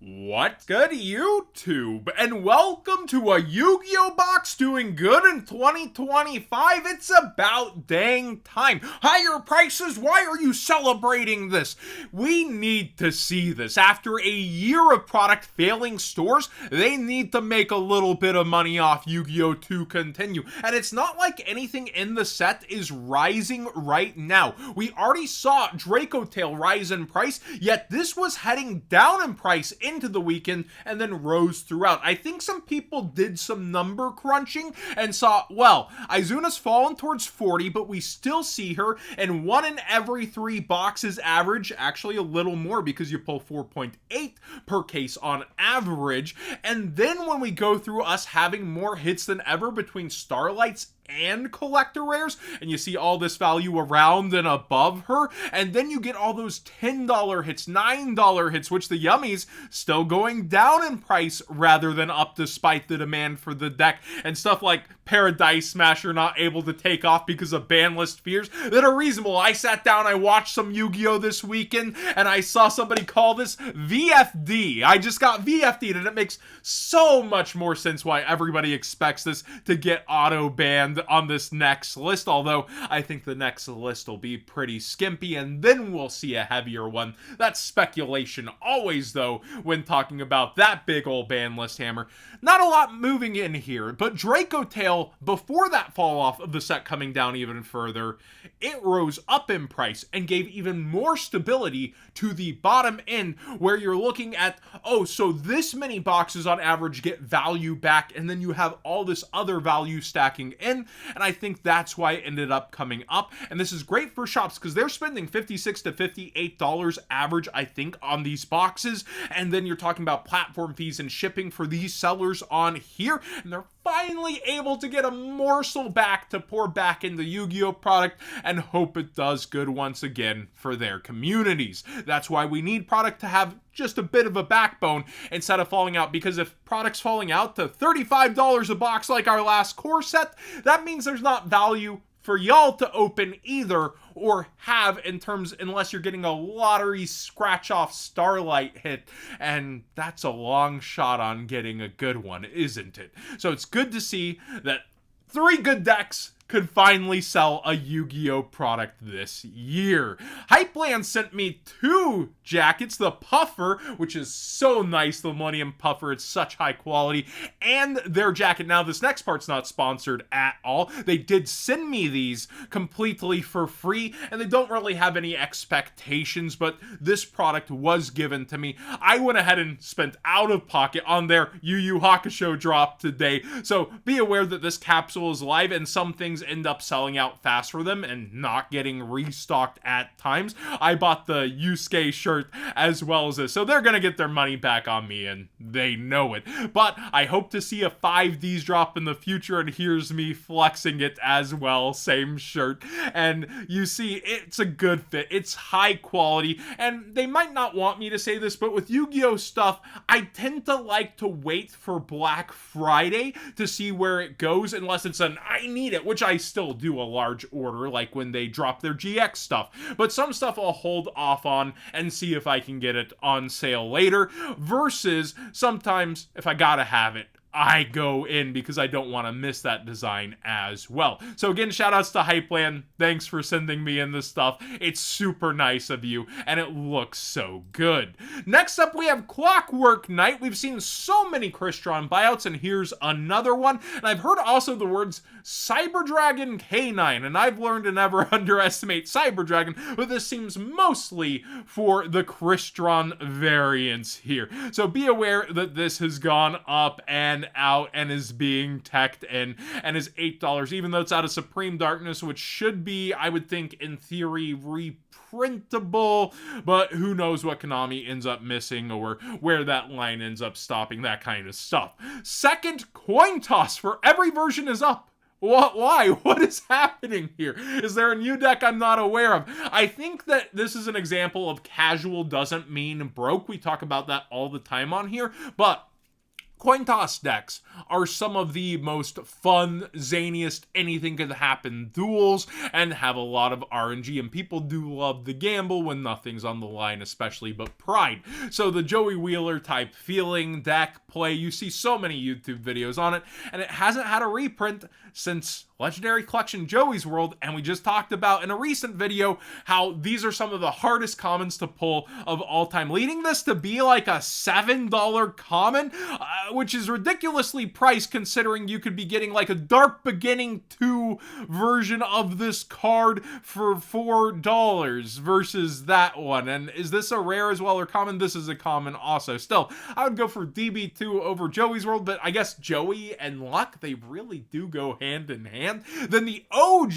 What's good, YouTube? And welcome to a Yu-Gi-Oh! Box doing good in 2025. It's about dang time. Higher prices? Why are you celebrating this? We need to see this. After a year of product failing stores, they need to make a little bit of money off Yu-Gi-Oh! To continue. And it's not like anything in the set is rising right now. We already saw Draco Tail rise in price, yet this was heading down in price into the weekend and then rose throughout. I think some people did some number crunching and saw, well, Izuna's fallen towards 40, but we still see her in 1 in every 3 boxes average, actually a little more because you pull 4.8 per case on average. And then when we go through us having more hits than ever between Starlights and collector rares, and you see all this value around and above her, and then you get all those $10 hits, $9 hits, which the yummies still going down in price rather than up despite the demand for the deck, and stuff like Paradise Smasher not able to take off because of ban list fears that are reasonable. I sat down, I watched some Yu-Gi-Oh! This weekend, and I saw somebody call this VFD. I just got VFD'd, and it makes so much more sense why everybody expects this to get auto-banned on this next list, although I think the next list will be pretty skimpy, and then we'll see a heavier one. That's speculation always, though, when talking about that big old ban list hammer. Not a lot moving in here, but Draco Tail, before that fall off of the set coming down even further, it rose up in price and gave even more stability to the bottom end, where you're looking at, oh, so this many boxes on average get value back, and then you have all this other value stacking in, and I think that's why it ended up coming up. And this is great for shops because they're spending $56 to $58 average, I think, on these boxes, and then you're talking about platform fees and shipping for these sellers on here, and they're finally able to get a morsel back to pour back in the Yu-Gi-Oh! Product and hope it does good once again for their communities. That's why we need product to have just a bit of a backbone instead of falling out, because if product's falling out to $35 a box like our last core set, that means there's not value for y'all to open either or have in terms, unless you're getting a lottery scratch off Starlight hit, and that's a long shot on getting a good one, isn't it? So it's good to see that 3 good decks could finally sell a Yu-Gi-Oh! Product this year. Hypeland sent me 2 jackets, the Puffer, which is so nice, the Millennium Puffer, it's such high quality, and their jacket. Now, this next part's not sponsored at all. They did send me these completely for free, and they don't really have any expectations, but this product was given to me. I went ahead and spent out of pocket on their Yu Yu Hakusho drop today, so be aware that this capsule is live, and some things end up selling out fast for them and not getting restocked at times. I bought the Yusuke shirt as well as this, so they're gonna get their money back on me, and they know it. But I hope to see a 5Ds drop in the future, and here's me flexing it as well. Same shirt, and you see it's a good fit, it's high quality, and they might not want me to say this, but with Yu-Gi-Oh! Stuff, I tend to like to wait for Black Friday to see where it goes, unless it's an I need it, which I still do a large order, like when they drop their GX stuff. But some stuff I'll hold off on and see if I can get it on sale later, versus sometimes if I gotta have it, I go in because I don't want to miss that design as well. So again, shout outs to Hypeland. Thanks for sending me in this stuff. It's super nice of you, and it looks so good. Next up, we have Clockwork Knight. We've seen so many Crystron buyouts, and here's another one. And I've heard also the words Cyber Dragon K9, and I've learned to never underestimate Cyber Dragon, but this seems mostly for the Crystron variants here. So be aware that this has gone up and out and is being teched in, and is $8, even though it's out of Supreme Darkness, which should be, I would think, in theory, printable, but who knows what Konami ends up missing or where that line ends up stopping, that kind of stuff. Second coin toss for every version is up. What? Why? What is happening here? Is there a new deck I'm not aware of? I think that this is an example of casual doesn't mean broke. We talk about that all the time on here, but coin toss decks are some of the most fun, zaniest, anything could happen duels, and have a lot of RNG, and people do love the gamble when nothing's on the line, especially but pride. So the Joey Wheeler type feeling deck play, you see so many YouTube videos on it, and it hasn't had a reprint since Legendary Collection Joey's World, and we just talked about in a recent video how these are some of the hardest commons to pull of all time, leading this to be like a $7 common, which is ridiculously priced considering you could be getting like a Dark Beginning 2 version of this card for $4 versus that one. And is this a rare as well or common? This is a common also. Still, I would go for DB2 over Joey's World, but I guess Joey and Luck, they really do go hand in hand. Then the OG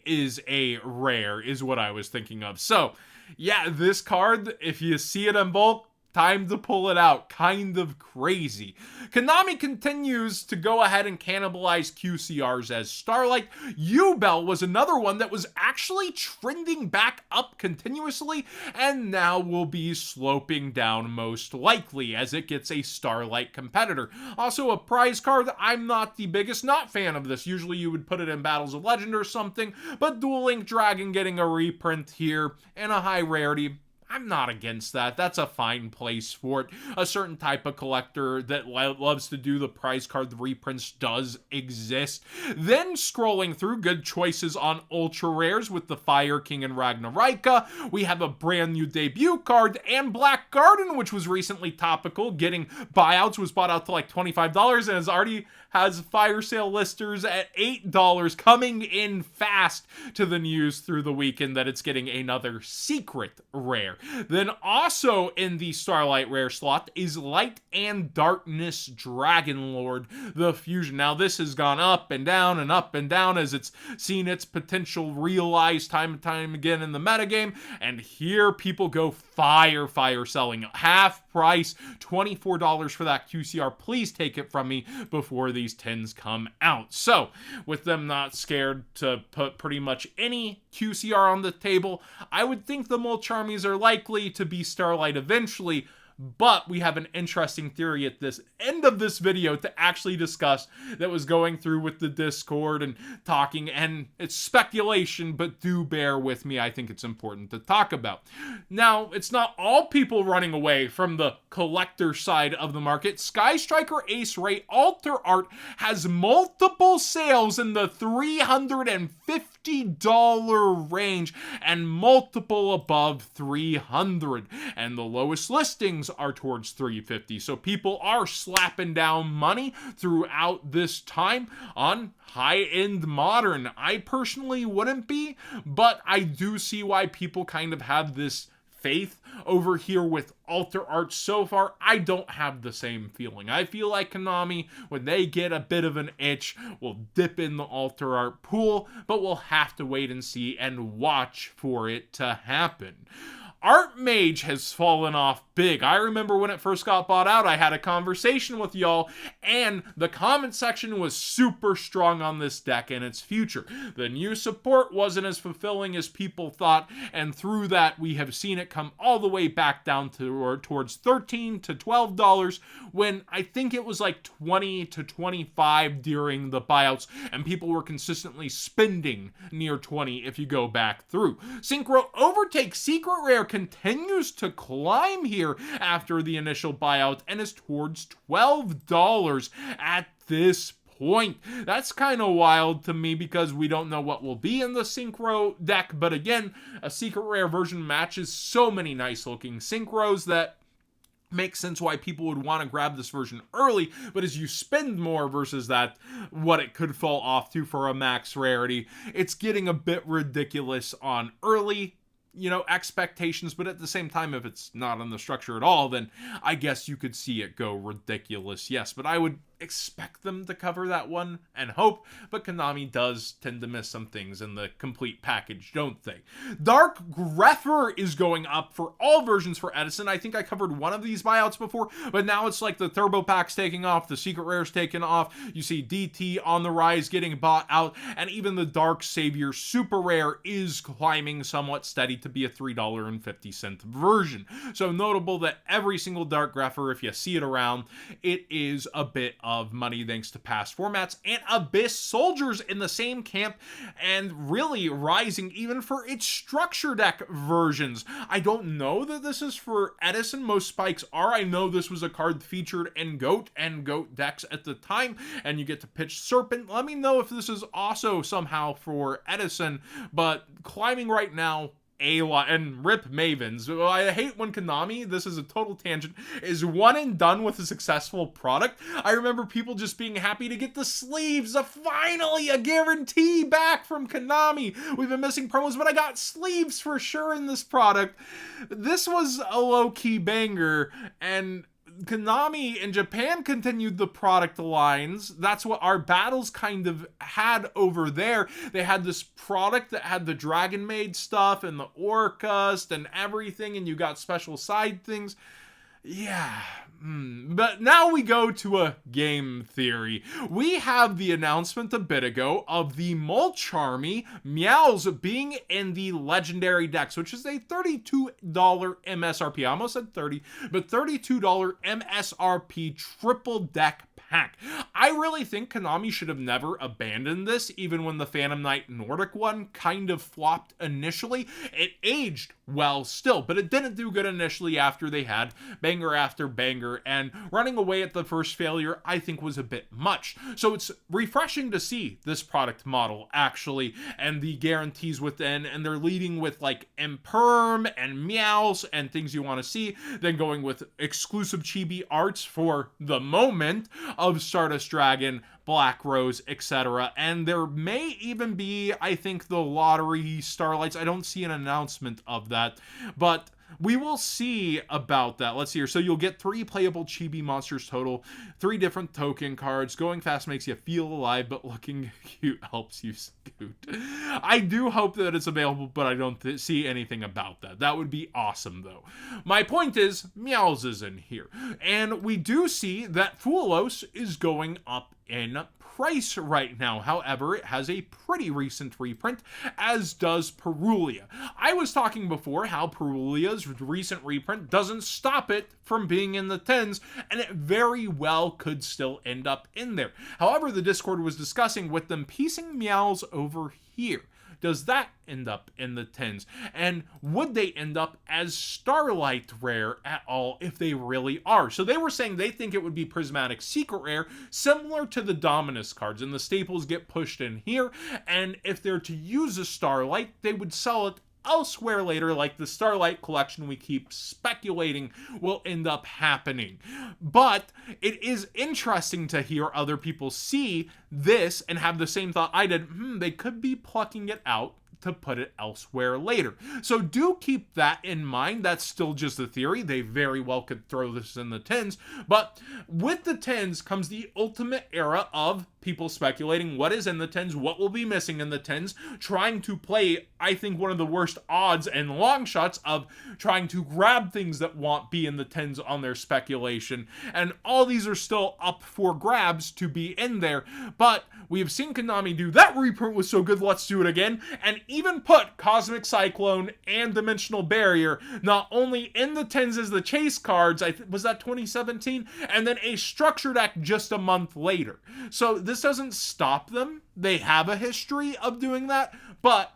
is a rare, is what I was thinking of. So, yeah, this card, if you see it in bulk, time to pull it out. Kind of crazy. Konami continues to go ahead and cannibalize QCRs as Starlight. U-Bell was another one that was actually trending back up continuously, and now will be sloping down most likely as it gets a Starlight competitor. Also a prize card, I'm not the biggest fan of this. Usually you would put it in Battles of Legend or something, but Duel Link Dragon getting a reprint here and a high rarity, I'm not against that. That's a fine place for it. A certain type of collector that loves to do the prize card reprints does exist. Then scrolling through, good choices on ultra rares with the Fire King and Ragnarika. We have a brand new debut card and Black Garden, which was recently topical. Getting buyouts, was bought out to like $25 and already has fire sale listers at $8, coming in fast to the news through the weekend that it's getting another secret rare. Then also in the Starlight rare slot is Light and Darkness Dragon Lord, the fusion. Now this has gone up and down as it's seen its potential realized time and time again in the metagame, and here people go fire selling. Half price, $24 for that QCR. Please take it from me before these 10s come out. So with them not scared to put pretty much any QCR on the table, I would think the Molcharmies are likely to be Starlight eventually, but we have an interesting theory at this end of this video to actually discuss that was going through with the Discord and talking, and it's speculation, but do bear with me. I think it's important to talk about. Now, it's not all people running away from the collector side of the market. Sky Striker Ace Ray Alter Art has multiple sales in the $350 range and multiple above 300, and the lowest listings are towards 350. So people are slapping down money throughout this time on high-end modern. I personally wouldn't be, but I do see why people kind of have this faith over here with alter art. So far, I don't have the same feeling. I feel like Konami, when they get a bit of an itch, will dip in the alter art pool, but we'll have to wait and see and watch for it to happen. Art Mage has fallen off big. I remember when it first got bought out, I had a conversation with y'all, and the comment section was super strong on this deck and its future. The new support wasn't as fulfilling as people thought, and through that, we have seen it come all the way back down to towards $13 to $12, when I think it was like $20 to $25 during the buyouts, and people were consistently spending near $20 if you go back through. Synchro Overtake Secret Rare continues to climb here after the initial buyout and is towards $12 at this point. That's kind of wild to me because we don't know what will be in the Synchro deck, but again, a secret rare version matches so many nice looking Synchros that makes sense why people would want to grab this version early, but as you spend more versus that, what it could fall off to for a max rarity, it's getting a bit ridiculous on early expectations, but at the same time, if it's not on the structure at all, then I guess you could see it go ridiculous, yes. But I would expect them to cover that one and hope, but Konami does tend to miss some things in the complete package, don't they? Dark Grepher is going up for all versions for Edison. I think I covered one of these buyouts before, but now it's like the Turbo Pack's taking off, the Secret Rare's taking off, you see DT on the rise getting bought out, and even the Dark Savior Super Rare is climbing somewhat steady to be a $3.50 version. So notable that every single Dark Grepher, if you see it around, it is a bit of money thanks to past formats, and Abyss Soldiers in the same camp, and really rising even for its structure deck versions. I don't know that this is for Edison. Most spikes are. I know this was a card featured in GOAT and GOAT decks at the time, and you get to pitch Serpent. Let me know if this is also somehow for Edison, but climbing right now a lot, and rip Mavens. I hate when Konami, this is a total tangent, is one and done with a successful product. I remember people just being happy to get the sleeves, finally a guarantee back from Konami. We've been missing promos, but I got sleeves for sure in this product. This was a low-key banger, and Konami in Japan continued the product lines. That's what our battles kind of had over there. They had this product that had the Dragon Maid stuff and the Orcust and everything, and you got special side things. Yeah. But now we go to a game theory. We have the announcement a bit ago of the Molcharmy Meows being in the legendary decks, which is a $32 MSRP. I almost said 30, but $32 MSRP triple deck pack. I really think Konami should have never abandoned this, even when the Phantom Knight Nordic one kind of flopped initially. It aged well still, but it didn't do good initially after they had banger after banger, and running away at the first failure I think was a bit much. So it's refreshing to see this product model actually, and the guarantees within, and they're leading with like Imperm and Meows and things you want to see, then going with exclusive chibi arts for the moment of Stardust Dragon, Black Rose, etc. And there may even be, I think, the lottery Starlights. I don't see an announcement of that, but we will see about that. Let's see here. So you'll get 3 playable chibi monsters total, 3 different token cards. Going fast makes you feel alive, but looking cute helps you scoot. I do hope that it's available, but I don't see anything about that. That would be awesome, though. My point is, Meows is in here. And we do see that Fuelos is going up in price right now. However, it has a pretty recent reprint, as does Perulia. I was talking before how Perulia's recent reprint doesn't stop it from being in the 10s, and it very well could still end up in there. However, the Discord was discussing with them piecing Meows over here. Does that end up in the 10s? And would they end up as Starlight Rare at all if they really are? So they were saying they think it would be Prismatic Secret Rare, similar to the Dominus cards, and the staples get pushed in here, and if they're to use a Starlight, they would sell it elsewhere later, like the Starlight collection we keep speculating will end up happening. But it is interesting to hear other people see this and have the same thought I did. They could be plucking it out to put it elsewhere later. So do keep that in mind. That's still just a theory. They very well could throw this in the 10s. But with the 10s comes the ultimate era of people speculating what is in the 10s, what will be missing in the 10s, trying to play, I think, one of the worst odds and long shots of trying to grab things that won't be in the 10s on their speculation. And all these are still up for grabs to be in there. But we have seen Konami do that reprint was so good, let's do it again, and even put Cosmic Cyclone and Dimensional Barrier not only in the 10s as the chase cards, was that 2017? And then a structure deck just a month later. So this doesn't stop them. They have a history of doing that, but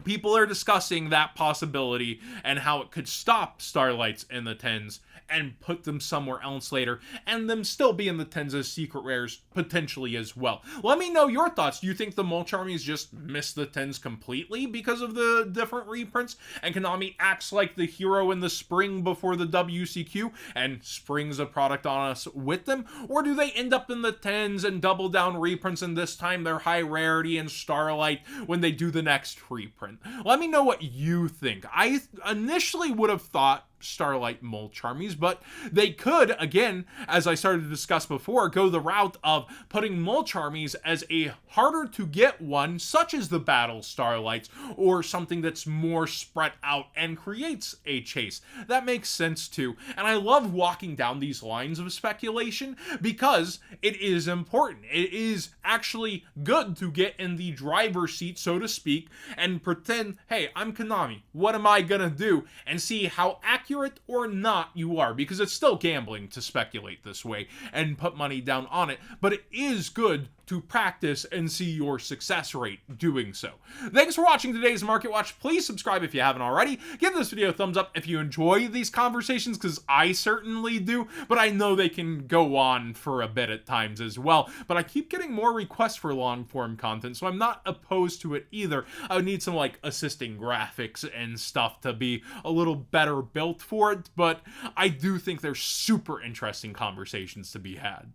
people are discussing that possibility and how it could stop Starlights in the 10s and put them somewhere else later, and them still be in the 10s as secret rares potentially as well. Let me know your thoughts. Do you think the Molcharmies just missed the 10s completely because of the different reprints, and Konami acts like the hero in the spring before the WCQ and springs a product on us with them? Or do they end up in the 10s and double down reprints, and this time they're high rarity and Starlight when they do the next reprint? Let me know what you think. I initially would have thought Starlight mulch armies, but they could, again, as I started to discuss before, go the route of putting mulch armies as a harder to get one, such as the Battle Starlights, or something that's more spread out and creates a chase. That makes sense too, and I love walking down these lines of speculation because it is important. It is actually good to get in the driver's seat, so to speak, and pretend, hey, I'm Konami, what am I gonna do? And see how accurate or not you are, because it's still gambling to speculate this way and put money down on it, but it is good to practice and see your success rate doing so. Thanks for watching today's Market Watch. Please subscribe if you haven't already. Give this video a thumbs up if you enjoy these conversations, because I certainly do, but I know they can go on for a bit at times as well. But I keep getting more requests for long form content, so I'm not opposed to it either. I would need some like assisting graphics and stuff to be a little better built for it, but I do think there's super interesting conversations to be had.